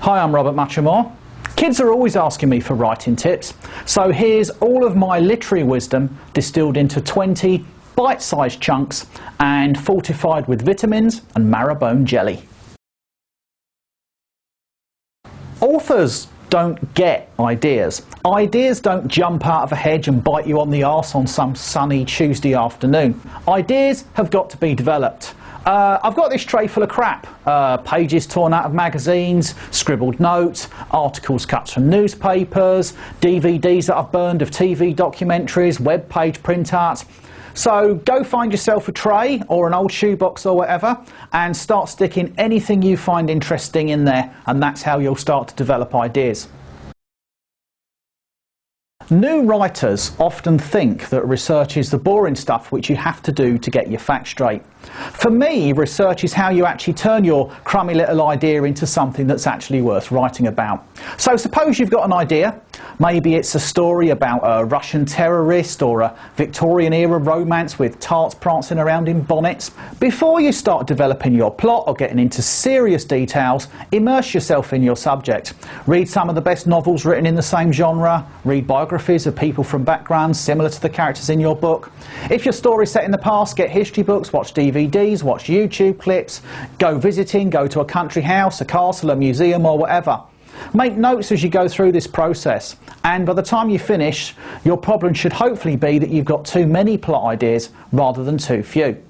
Hi, I'm Robert Muchamore. Kids are always asking me for writing tips, so here's all of my literary wisdom distilled into 20 bite-sized chunks and fortified with vitamins and marrowbone jelly. Authors don't get ideas. Ideas don't jump out of a hedge and bite you on the arse on some sunny Tuesday afternoon. Ideas have got to be developed. I've got this tray full of crap. Pages torn out of magazines, scribbled notes, articles cut from newspapers, DVDs that I've burned of TV documentaries, web page printouts. So go find yourself a tray or an old shoebox or whatever and start sticking anything you find interesting in there, and that's how you'll start to develop ideas. New writers often think that research is the boring stuff which you have to do to get your facts straight. For me, research is how you actually turn your crummy little idea into something that's actually worth writing about. So suppose you've got an idea. Maybe it's a story about a Russian terrorist or a Victorian-era romance with tarts prancing around in bonnets. Before you start developing your plot or getting into serious details, immerse yourself in your subject. Read some of the best novels written in the same genre. Read biographies of people from backgrounds similar to the characters in your book. If your story's set in the past, get history books, watch DVDs, watch YouTube clips, go visiting, go to a country house, a castle, a museum or whatever. Make notes as you go through this process, and by the time you finish, your problem should hopefully be that you've got too many plot ideas rather than too few.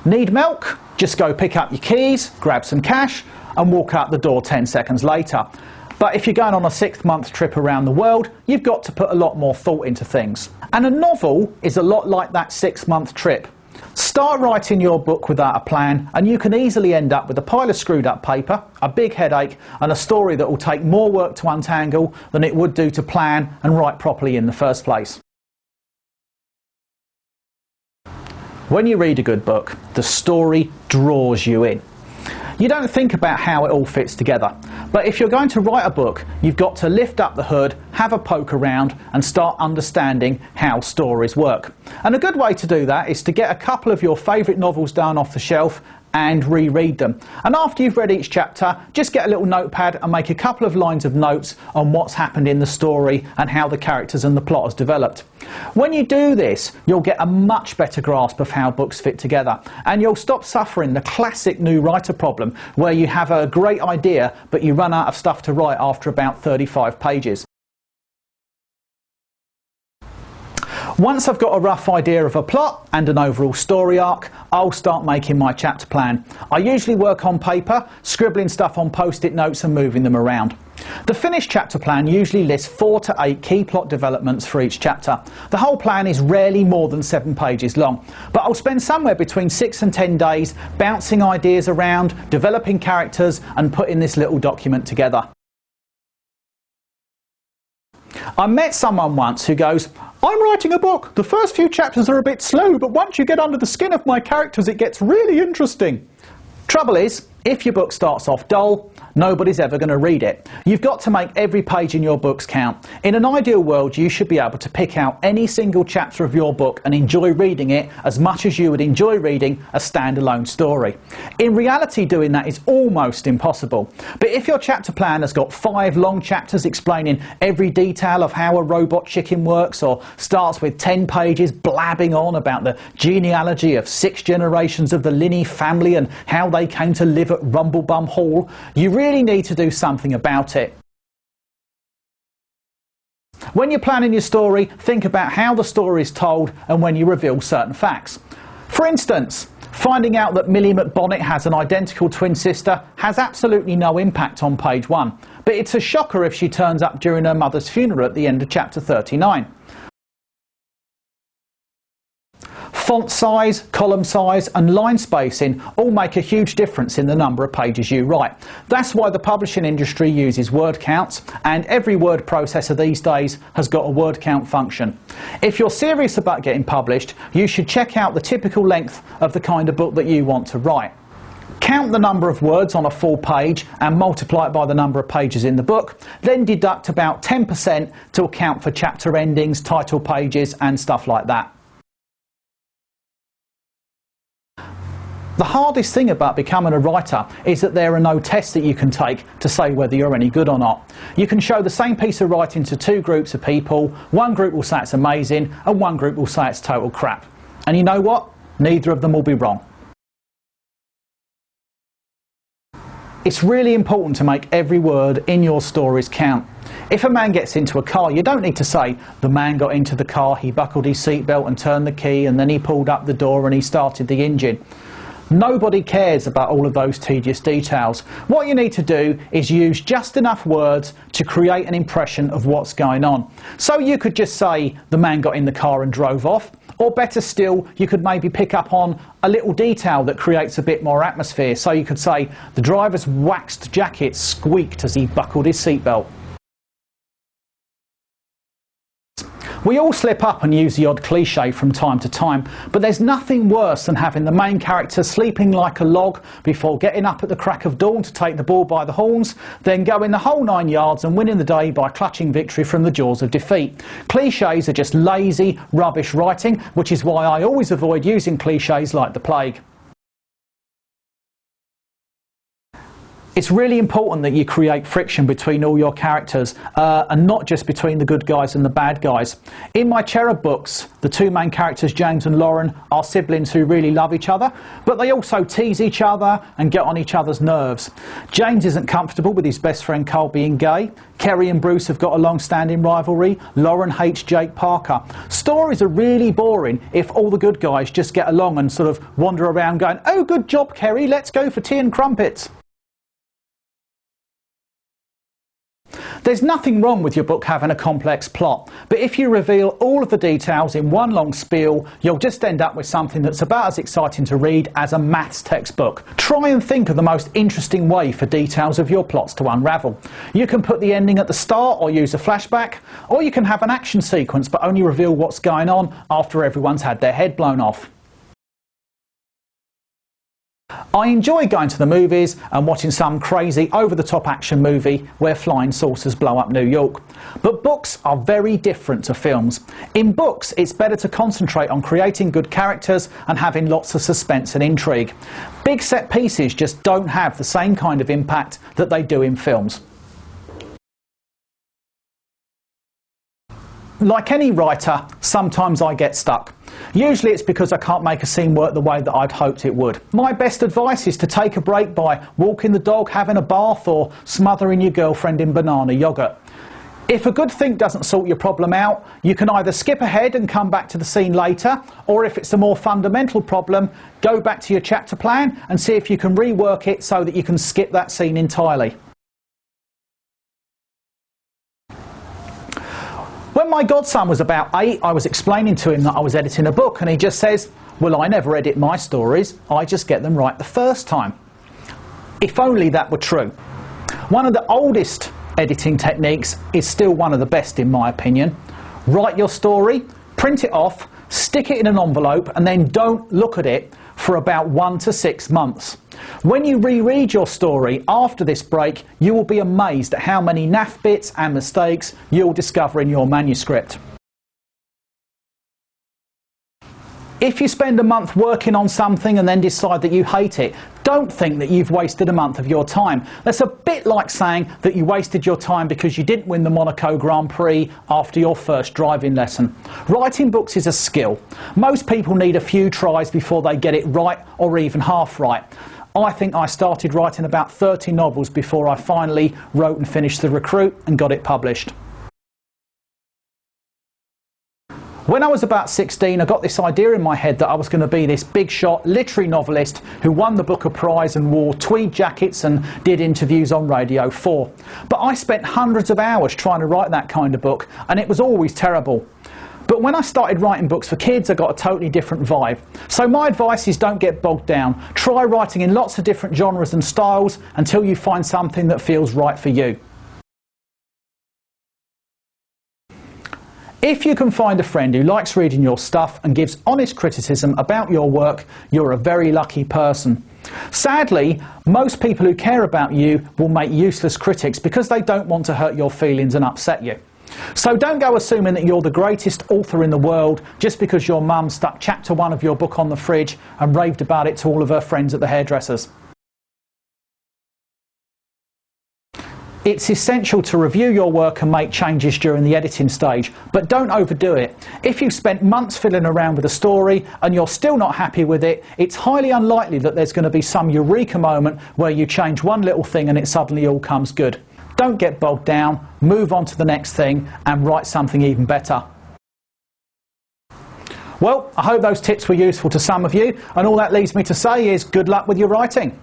Need milk? Just go pick up your keys, grab some cash and walk out the door 10 seconds later. But if you're going on a 6-month trip around the world, you've got to put a lot more thought into things. And a novel is a lot like that 6-month trip. Start writing your book without a plan and you can easily end up with a pile of screwed up paper, a big headache and a story that will take more work to untangle than it would do to plan and write properly in the first place. When you read a good book, the story draws you in. You don't think about how it all fits together, but if you're going to write a book, you've got to lift up the hood, have a poke around and start understanding how stories work. And a good way to do that is to get a couple of your favourite novels down off the shelf and reread them. And after you've read each chapter, just get a little notepad and make a couple of lines of notes on what's happened in the story and how the characters and the plot has developed. When you do this, you'll get a much better grasp of how books fit together, and you'll stop suffering the classic new writer problem where you have a great idea but you run out of stuff to write after about 35 pages. Once I've got a rough idea of a plot and an overall story arc, I'll start making my chapter plan. I usually work on paper, scribbling stuff on post-it notes and moving them around. The finished chapter plan usually lists 4 to 8 key plot developments for each chapter. The whole plan is rarely more than 7 pages long, but I'll spend somewhere between 6 and 10 days bouncing ideas around, developing characters and putting this little document together. I met someone once who goes, "I'm writing a book. The first few chapters are a bit slow, but once you get under the skin of my characters, it gets really interesting." Trouble is, if your book starts off dull, nobody's ever going to read it. You've got to make every page in your books count. In an ideal world, you should be able to pick out any single chapter of your book and enjoy reading it as much as you would enjoy reading a standalone story. In reality, doing that is almost impossible. But if your chapter plan has got 5 long chapters explaining every detail of how a robot chicken works, or starts with 10 pages blabbing on about the genealogy of 6 generations of the Linney family and how they came to live at Rumblebum Hall, you really need to do something about it. When you're planning your story, think about how the story is told and when you reveal certain facts. For instance, finding out that Millie McBonnet has an identical twin sister has absolutely no impact on page 1, but it's a shocker if she turns up during her mother's funeral at the end of chapter 39. Font size, column size and line spacing all make a huge difference in the number of pages you write. That's why the publishing industry uses word counts, and every word processor these days has got a word count function. If you're serious about getting published, you should check out the typical length of the kind of book that you want to write. Count the number of words on a full page and multiply it by the number of pages in the book, then deduct about 10% to account for chapter endings, title pages and stuff like that. The hardest thing about becoming a writer is that there are no tests that you can take to say whether you're any good or not. You can show the same piece of writing to two groups of people. One group will say it's amazing and one group will say it's total crap. And you know what? Neither of them will be wrong. It's really important to make every word in your stories count. If a man gets into a car, you don't need to say, the man got into the car, he buckled his seatbelt and turned the key and then he pulled up the door and he started the engine. Nobody cares about all of those tedious details. What you need to do is use just enough words to create an impression of what's going on. So you could just say, the man got in the car and drove off. Or better still, you could maybe pick up on a little detail that creates a bit more atmosphere. So you could say, the driver's waxed jacket squeaked as he buckled his seatbelt. We all slip up and use the odd cliche from time to time, but there's nothing worse than having the main character sleeping like a log before getting up at the crack of dawn to take the bull by the horns, then going the whole 9 yards and winning the day by clutching victory from the jaws of defeat. Cliches are just lazy, rubbish writing, which is why I always avoid using cliches like the plague. It's really important that you create friction between all your characters and not just between the good guys and the bad guys. In my Cherub books, the two main characters, James and Lauren, are siblings who really love each other, but they also tease each other and get on each other's nerves. James isn't comfortable with his best friend Cole being gay. Kerry and Bruce have got a long-standing rivalry. Lauren hates Jake Parker. Stories are really boring if all the good guys just get along and sort of wander around going, "Oh, good job, Kerry, let's go for tea and crumpets." There's nothing wrong with your book having a complex plot, but if you reveal all of the details in one long spiel, you'll just end up with something that's about as exciting to read as a maths textbook. Try and think of the most interesting way for details of your plots to unravel. You can put the ending at the start or use a flashback, or you can have an action sequence but only reveal what's going on after everyone's had their head blown off. I enjoy going to the movies and watching some crazy over-the-top action movie where flying saucers blow up New York. But books are very different to films. In books, it's better to concentrate on creating good characters and having lots of suspense and intrigue. Big set pieces just don't have the same kind of impact that they do in films. Like any writer, sometimes I get stuck. Usually it's because I can't make a scene work the way that I'd hoped it would. My best advice is to take a break by walking the dog, having a bath, or smothering your girlfriend in banana yoghurt. If a good think doesn't sort your problem out, you can either skip ahead and come back to the scene later, or if it's a more fundamental problem, go back to your chapter plan and see if you can rework it so that you can skip that scene entirely. When my godson was about 8, I was explaining to him that I was editing a book, and he just says, "Well, I never edit my stories, I just get them right the first time." If only that were true. One of the oldest editing techniques is still one of the best in my opinion. Write your story, print it off, stick it in an envelope, and then don't look at it for about 1 to 6 months. When you reread your story after this break, you will be amazed at how many naff bits and mistakes you'll discover in your manuscript. If you spend a month working on something and then decide that you hate it, don't think that you've wasted a month of your time. That's a bit like saying that you wasted your time because you didn't win the Monaco Grand Prix after your first driving lesson. Writing books is a skill. Most people need a few tries before they get it right, or even half right. I think I started writing about 30 novels before I finally wrote and finished The Recruit and got it published. When I was about 16, I got this idea in my head that I was going to be this big shot literary novelist who won the Booker Prize and wore tweed jackets and did interviews on Radio 4. But I spent hundreds of hours trying to write that kind of book, and it was always terrible. But when I started writing books for kids, I got a totally different vibe. So my advice is don't get bogged down. Try writing in lots of different genres and styles until you find something that feels right for you. If you can find a friend who likes reading your stuff and gives honest criticism about your work, you're a very lucky person. Sadly, most people who care about you will make useless critics because they don't want to hurt your feelings and upset you. So don't go assuming that you're the greatest author in the world just because your mum stuck chapter 1 of your book on the fridge and raved about it to all of her friends at the hairdressers. It's essential to review your work and make changes during the editing stage, but don't overdo it. If you've spent months fiddling around with a story and you're still not happy with it, it's highly unlikely that there's going to be some eureka moment where you change one little thing and it suddenly all comes good. Don't get bogged down, move on to the next thing and write something even better. Well, I hope those tips were useful to some of you, and all that leaves me to say is good luck with your writing.